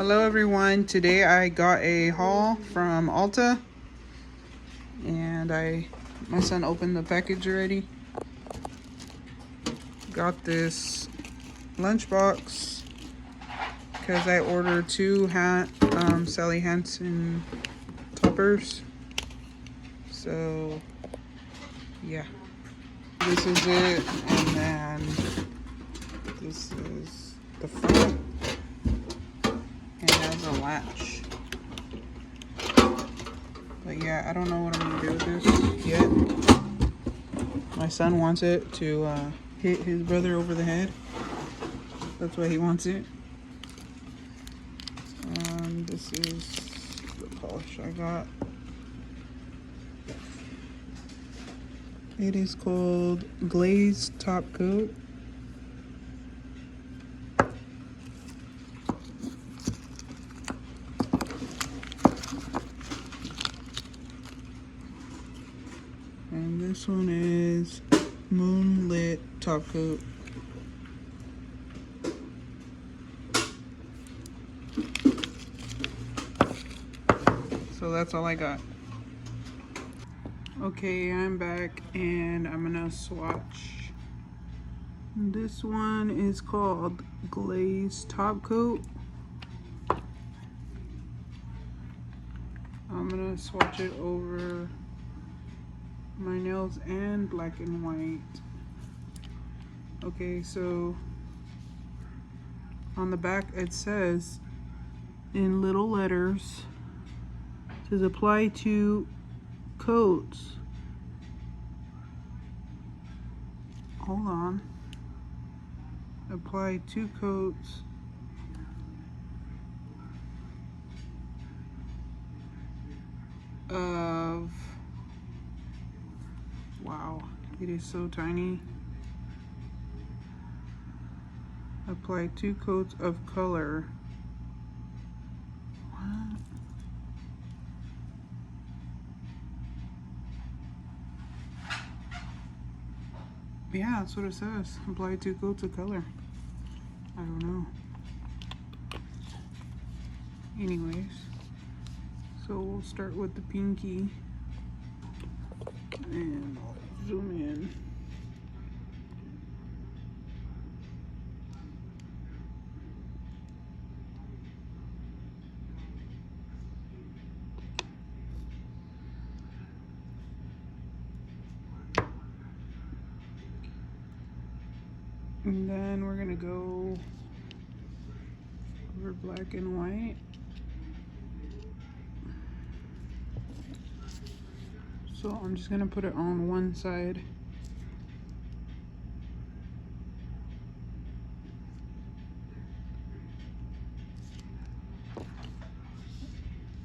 Hello everyone, today I got a haul from Ulta and my son opened the package already. Got this lunchbox because I ordered two Sally Hansen toppers. So yeah, this is it, and then this is the front. It has a latch. But yeah, I don't know what I'm gonna do with this yet. My son wants it to hit his brother over the head. That's why he wants it. This is the polish I got. It is called Glazed Top Coat. And this one is Moonlit Top Coat. So that's all I got. Okay, I'm back and I'm gonna swatch. This one is called Glazed Top Coat. I'm gonna swatch it over my nails and black and white. Okay, so on the back it says in little letters, it says apply to coats. Hold on. Apply 2 coats of, wow, it is so tiny. Apply 2 coats of color. What? Yeah, that's what it says. Apply 2 coats of color. I don't know. Anyways, so we'll start with the pinky. And I'll zoom in. And then we're gonna go over black and white. So I'm just gonna put it on one side.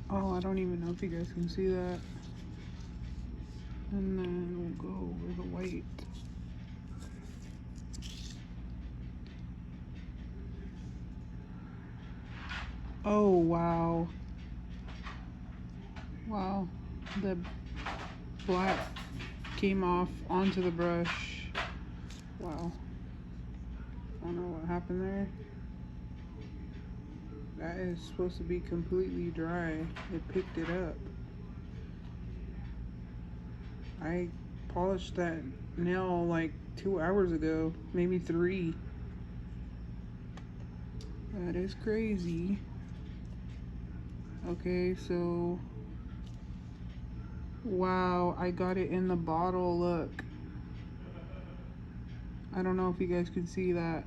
Oh, I don't even know if you guys can see that. And then we'll go over the white. Oh, wow. Wow. The black came off onto the brush. Wow. I don't know what happened there. That is supposed to be completely dry. It picked it up. I polished that nail like 2 hours ago, maybe 3. That is crazy. Okay, so wow, I got it in the bottle. Look, I don't know if you guys can see that.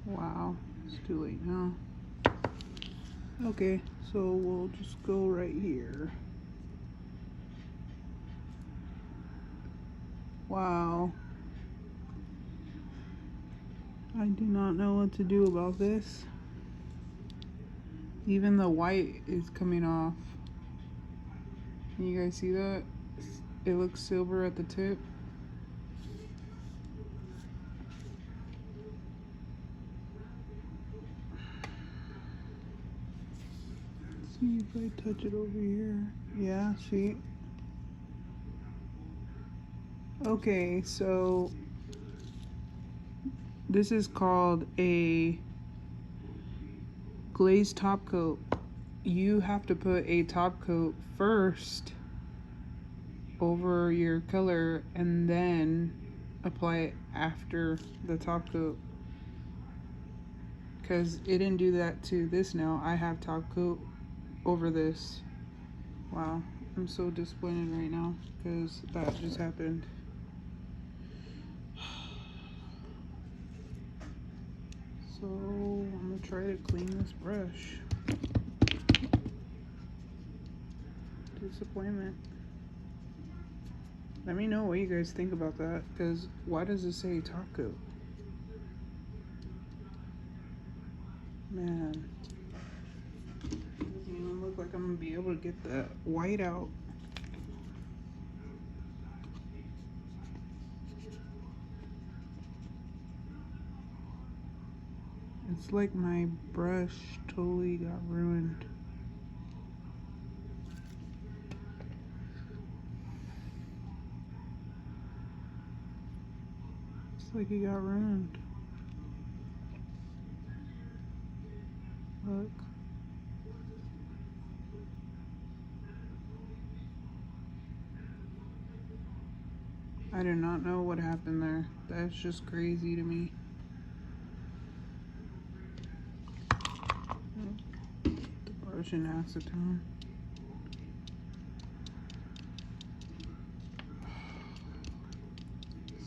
Wow, it's too late now. Okay, so we'll just go right here. Wow, I do not know what to do about this. Even the white is coming off. Can you guys see that? It looks silver at the tip. Let's see if I touch it over here. Yeah, see? Okay, so This is called a glazed top coat. You have to put a top coat first over your color and then apply it after the top coat, because it didn't do that to this. Now I have top coat over this. Wow, I'm so disappointed right now because that just happened. So I'm gonna try to clean this brush. Disappointment. Let me know what you guys think about that, because why does it say top coat? Man, doesn't even look like I'm gonna be able to get that white out. It's like my brush totally got ruined. It's like it got ruined. Look. I do not know what happened there. That's just crazy to me. The brush in acetone.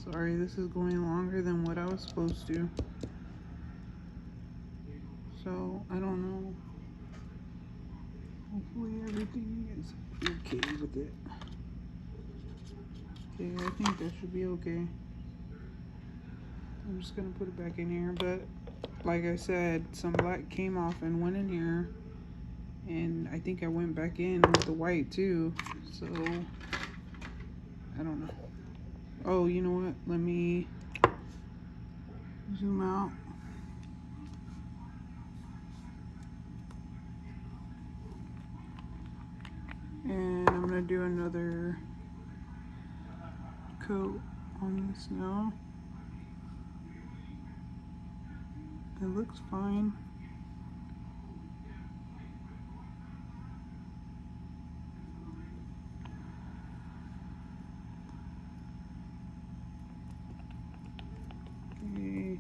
Sorry, this is going longer than what I was supposed to. So, I don't know. Hopefully everything is okay with it. Okay, I think that should be okay. I'm just gonna put it back in here, but like I said, some black came off and went in here, and I think I went back in with the white too, so I don't know. Oh, you know what? Let me zoom out. And I'm gonna do another coat on this now. It looks fine. Okay.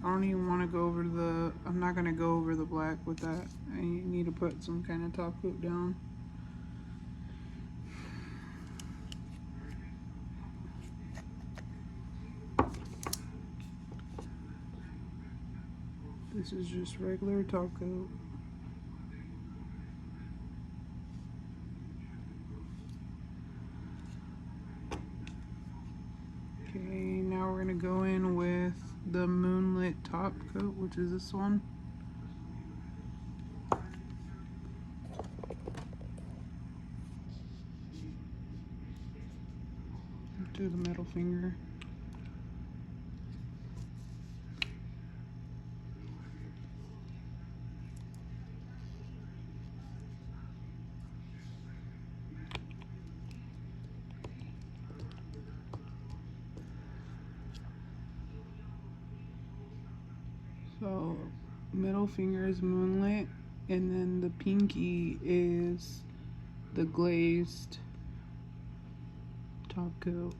I don't even want to go over the, I'm not gonna go over the black with that. I need to put some kind of top coat down. This is just regular top coat. Okay, now we're gonna go in with the Moonlit top coat, which is this one. Do the middle finger. So middle finger is Moonlit, and then the pinky is the glazed top coat.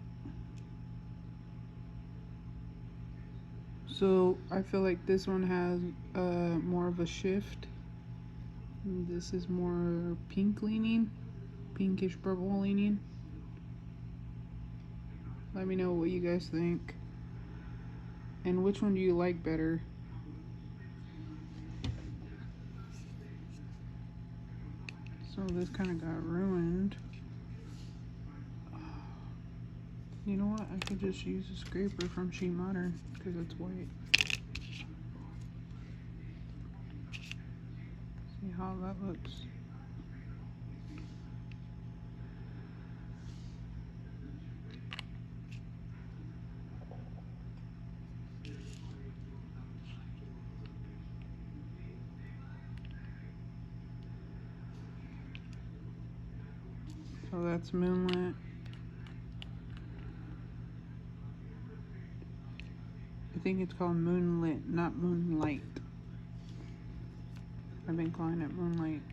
So I feel like this one has more of a shift. This is more pink leaning, pinkish purple leaning. Let me know what you guys think. And which one do you like better? So this kind of got ruined. You know what? I could just use a scraper from Sheet Modern because it's white. See how that looks. So So that's Moonlit. I think it's called Moonlit, not Moonlight. I've been calling it Moonlight.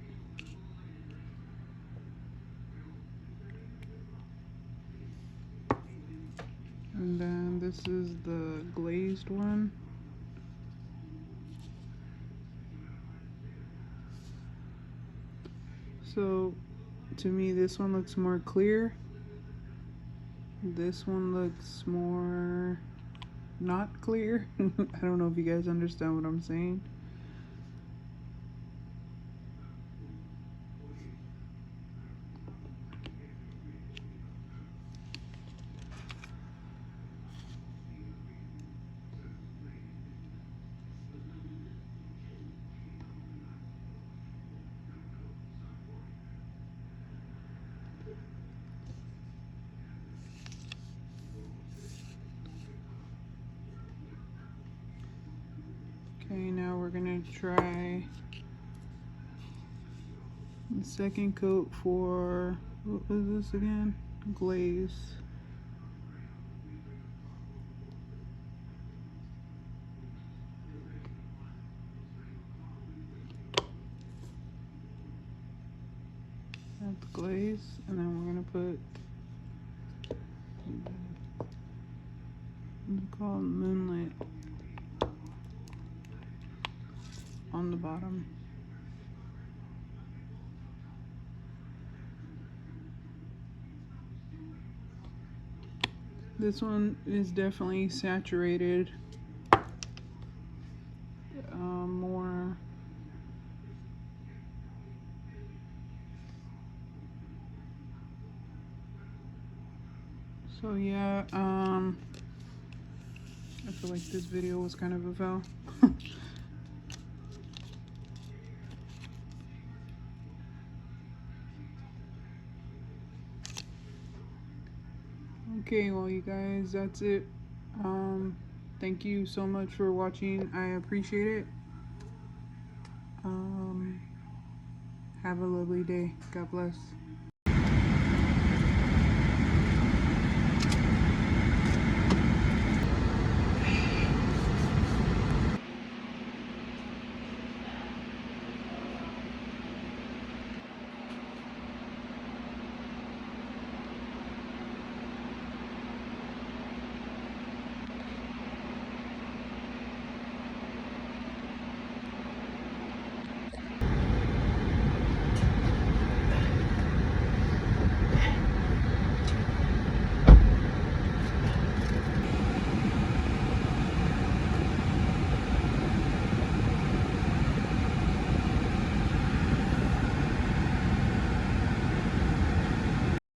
And then this is the glazed one. So to me this one looks more clear. This one looks more not clear. I don't know if you guys understand what I'm saying. Okay, now we're gonna try the second coat for, what was this again? Glaze. That's glaze, and then we're gonna put, it's called Moonlit on the bottom. This one is definitely saturated more. So yeah, I feel like this video was kind of a fail. Okay, well you guys, that's it. Thank you so much for watching. I appreciate it. Have a lovely day. God bless.